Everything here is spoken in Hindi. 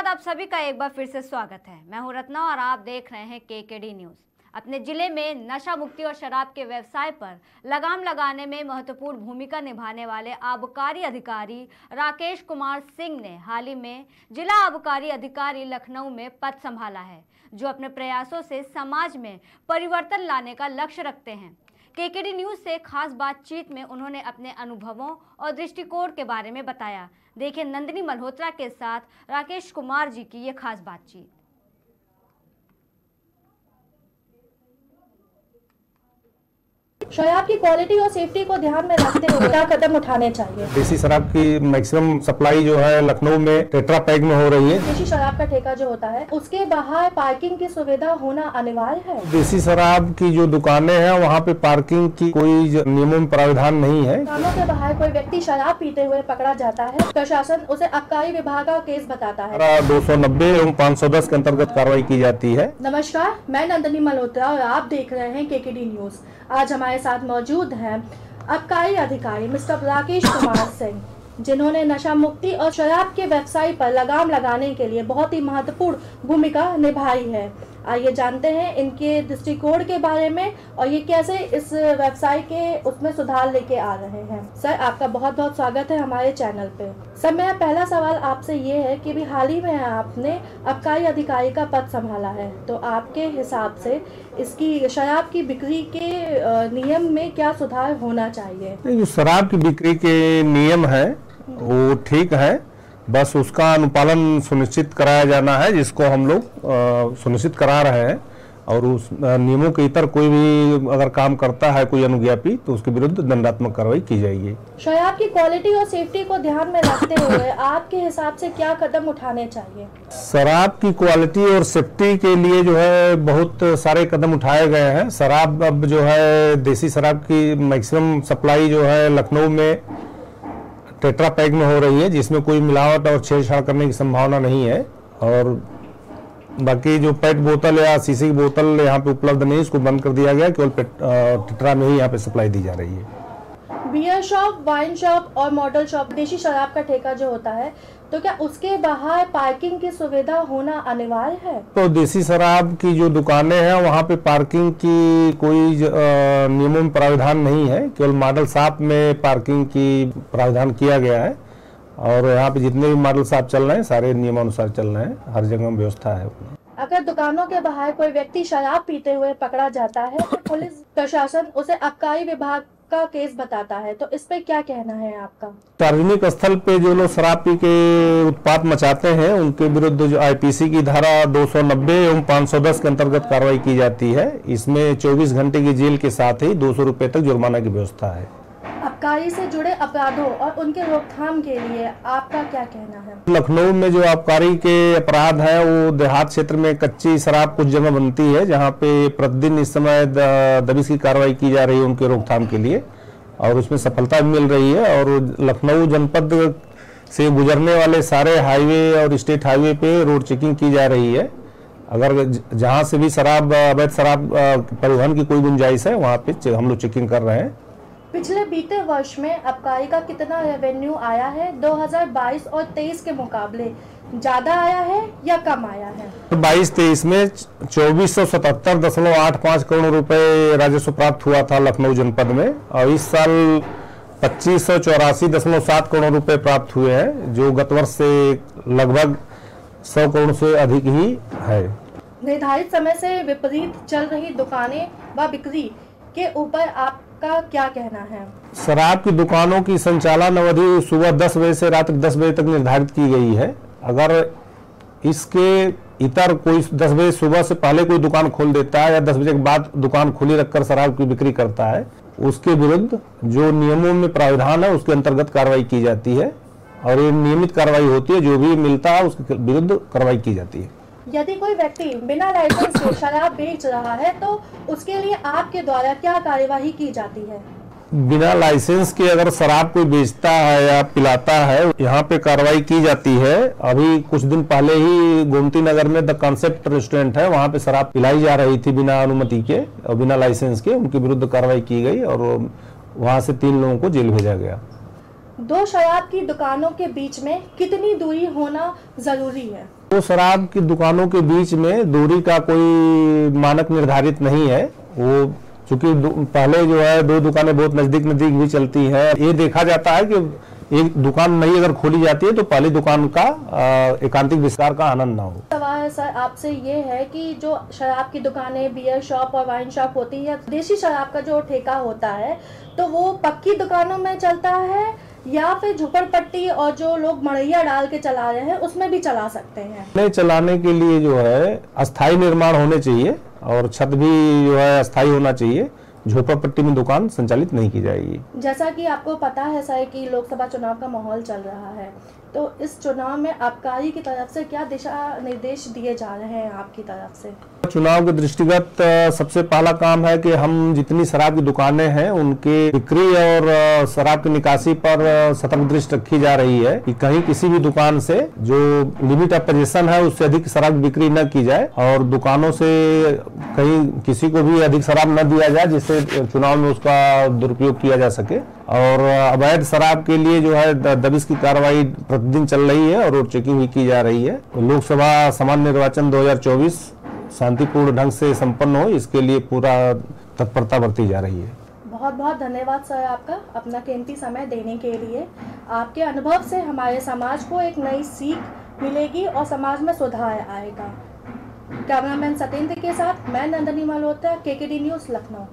आप सभी का एक बार फिर से स्वागत है। मैं हूं रत्ना और आप देख रहे हैं केकेडी न्यूज। अपने जिले में नशा मुक्ति और शराब के व्यवसाय पर लगाम लगाने में महत्वपूर्ण भूमिका निभाने वाले आबकारी अधिकारी राकेश कुमार सिंह ने हाल ही में जिला आबकारी अधिकारी लखनऊ में पद संभाला है, जो अपने प्रयासों से समाज में परिवर्तन लाने का लक्ष्य रखते हैं। केकेडी न्यूज से खास बातचीत में उन्होंने अपने अनुभवों और दृष्टिकोण के बारे में बताया। देखिए नंदिनी मल्होत्रा के साथ राकेश कुमार जी की ये खास बातचीत। शराब की क्वालिटी और सेफ्टी को ध्यान में रखते हुए क्या कदम उठाने चाहिए? देसी शराब की मैक्सिमम सप्लाई जो है लखनऊ में टेट्रा पैक में हो रही है। देसी शराब का ठेका जो होता है उसके बाहर पार्किंग की सुविधा होना अनिवार्य है। देसी शराब की जो दुकानें हैं वहाँ पे पार्किंग की कोई नियमों में प्रावधान नहीं है। दुकानों के बाहर कोई व्यक्ति शराब पीते हुए पकड़ा जाता है, प्रशासन उसे आबकारी विभाग का केस बताता है। 290 एवं 510 के अंतर्गत कार्रवाई की जाती है। नमस्कार, मैं नंदिनी मल्होत्रा और आप देख रहे हैं केकेडी न्यूज। आज हमारे साथ मौजूद हैं आबकारी अधिकारी मिस्टर राकेश कुमार सिंह, जिन्होंने नशा मुक्ति और शराब के व्यवसाय पर लगाम लगाने के लिए बहुत ही महत्वपूर्ण भूमिका निभाई है। आइए जानते हैं इनके दृष्टिकोण के बारे में और ये कैसे इस व्यवसाय के उसमें सुधार लेके आ रहे हैं। सर, आपका बहुत बहुत स्वागत है हमारे चैनल पे। सर, मेरा पहला सवाल आपसे ये है कि भी हाल ही में आपने आबकारी अधिकारी का पद संभाला है, तो आपके हिसाब से इसकी शराब की बिक्री के नियम में क्या सुधार होना चाहिए? जो शराब की बिक्री के नियम है वो ठीक है, बस उसका अनुपालन सुनिश्चित कराया जाना है, जिसको हम लोग सुनिश्चित करा रहे हैं। और उस नियमों के इतर कोई भी अगर काम करता है कोई अनुज्ञापी, तो उसके विरुद्ध दंडात्मक कार्रवाई की जाएगी। शराब की क्वालिटी और सेफ्टी को ध्यान में रखते हुए आपके हिसाब से क्या कदम उठाने चाहिए? शराब की क्वालिटी और सेफ्टी के लिए जो है बहुत सारे कदम उठाए गए हैं। शराब अब जो है देसी शराब की मैक्सिमम सप्लाई जो है लखनऊ में टेट्रा पैक में हो रही है, जिसमें कोई मिलावट और छेड़छाड़ करने की संभावना नहीं है। और बाकी जो पेट बोतल या शीशे की बोतल यहाँ पे उपलब्ध नहीं, इसको बंद कर दिया गया, केवल टेट्रा में ही यहाँ पे सप्लाई दी जा रही है। बियर शॉप, वाइन शॉप और मॉडल शॉप, देसी शराब का ठेका जो होता है, तो क्या उसके बाहर पार्किंग की सुविधा होना अनिवार्य है? तो देसी शराब की जो दुकानें हैं वहाँ पे पार्किंग की कोई नियमों में प्रावधान नहीं है, केवल मॉडल शॉप में पार्किंग की प्रावधान किया गया है। और यहाँ पे जितने भी मॉडल शॉप चल रहे हैं सारे नियमानुसार चल रहे हैं, हर जगह व्यवस्था है। अगर दुकानों के बाहर कोई व्यक्ति शराब पीते हुए पकड़ा जाता है तो पुलिस प्रशासन उसे आबकारी विभाग का केस बताता है, तो इस पे क्या कहना है आपका? सार्वजनिक स्थल पे जो लोग शराब पी के उत्पात मचाते हैं उनके विरुद्ध जो आईपीसी की धारा 290 एवं 510 के अंतर्गत कार्रवाई की जाती है। इसमें 24 घंटे की जेल के साथ ही 200 रुपए तक जुर्माना की व्यवस्था है। आबकारी से जुड़े अपराधों और उनके रोकथाम के लिए आपका क्या कहना है? लखनऊ में जो आबकारी के अपराध है वो देहात क्षेत्र में कच्ची शराब कुछ जगह बनती है, जहाँ पे प्रतिदिन इस समय दबिश की कार्रवाई की जा रही है उनके रोकथाम के लिए, और उसमें सफलता भी मिल रही है। और लखनऊ जनपद से गुजरने वाले सारे हाईवे और स्टेट हाईवे पे रोड चेकिंग की जा रही है। अगर जहाँ से भी शराब अवैध शराब परिवहन की कोई गुंजाइश है वहाँ पे हम लोग चेकिंग कर रहे हैं। पिछले बीते वर्ष में आबकारी का कितना रेवेन्यू आया है? 2022 और 23 के मुकाबले ज्यादा आया है या कम आया है? 22-23 में 2477.85 करोड़ रुपए राजस्व प्राप्त हुआ था लखनऊ जनपद में, और इस साल 2584.7 करोड़ रुपए प्राप्त हुए हैं, जो गत वर्ष से लगभग 100 करोड़ से अधिक ही है। निर्धारित समय से विपरीत चल रही दुकानें व बिक्री के ऊपर आपका क्या कहना है? शराब की दुकानों की संचालन अवधि सुबह 10 बजे से रात 10 बजे तक निर्धारित की गई है। अगर इसके इतर कोई 10 बजे सुबह से पहले कोई दुकान खोल देता है या 10 बजे के बाद दुकान खुली रखकर शराब की बिक्री करता है, उसके विरुद्ध जो नियमों में प्रावधान है उसके अंतर्गत कार्रवाई की जाती है, और ये नियमित कार्रवाई होती है। जो भी मिलता है उसके विरुद्ध कार्रवाई की जाती है। यदि कोई व्यक्ति बिना लाइसेंस के शराब बेच रहा है तो उसके लिए आपके द्वारा क्या कार्यवाही की जाती है? बिना लाइसेंस के अगर शराब कोई बेचता है या पिलाता है, यहाँ पे कार्रवाई की जाती है। अभी कुछ दिन पहले ही गोमती नगर में द कॉन्सेप्ट रेस्टोरेंट है, वहाँ पे शराब पिलाई जा रही थी बिना अनुमति के और बिना लाइसेंस के, उनके विरुद्ध कार्रवाई की गई और वहाँ से 3 लोगों को जेल भेजा गया। 2 शराब की दुकानों के बीच में कितनी दूरी होना जरूरी है? तो शराब की दुकानों के बीच में दूरी का कोई मानक निर्धारित नहीं है। वो चूंकि पहले जो है 2 दुकानें बहुत नजदीक भी चलती है। ये देखा जाता है कि एक दुकान नई अगर खोली जाती है तो पहली दुकान का एकांतिक विस्तार का आनंद ना हो। सवाल सर आपसे ये है कि जो शराब की दुकानें, बियर शॉप और वाइन शॉप होती है, देशी शराब का जो ठेका होता है तो वो पक्की दुकानों में चलता है या फिर झुपड़पट्टी और जो लोग मड़ैया डाल के चला रहे हैं उसमें भी चला सकते हैं? नए चलाने के लिए जो है अस्थायी निर्माण होने चाहिए और छत भी जो है अस्थायी होना चाहिए। झोपड़पट्टी में दुकान संचालित नहीं की जाएगी। जैसा कि आपको पता है सर कि लोकसभा चुनाव का माहौल चल रहा है, तो इस चुनाव में आबकारी की तरफ से क्या दिशा निर्देश दिए जा रहे हैं आपकी तरफ से? चुनाव के दृष्टिगत सबसे पहला काम है कि हम जितनी शराब की दुकानें हैं उनके बिक्री और शराब की निकासी पर सतर्क दृष्टि रखी जा रही है कि कहीं किसी भी दुकान से जो लिमिट ऑफ पोजीशन है उससे अधिक शराब की बिक्री न की जाए और दुकानों से कहीं किसी को भी अधिक शराब न दिया जाए जिससे चुनाव में उसका दुरुपयोग किया जा सके। और अवैध शराब के लिए जो है दबिश की कार्रवाई प्रतिदिन चल रही है और रोड चेकिंग भी की जा रही है। लोकसभा सामान्य निर्वाचन 2024 शांतिपूर्ण ढंग से संपन्न हो, इसके लिए पूरा तत्परता बरती जा रही है। बहुत बहुत धन्यवाद सर आपका अपना कीमती समय देने के लिए। आपके अनुभव से हमारे समाज को एक नई सीख मिलेगी और समाज में सुधार आएगा। कैमरामैन सत्येंद्र के साथ मैं नंदनी मल्होत्रा, केकेडी न्यूज़, लखनऊ।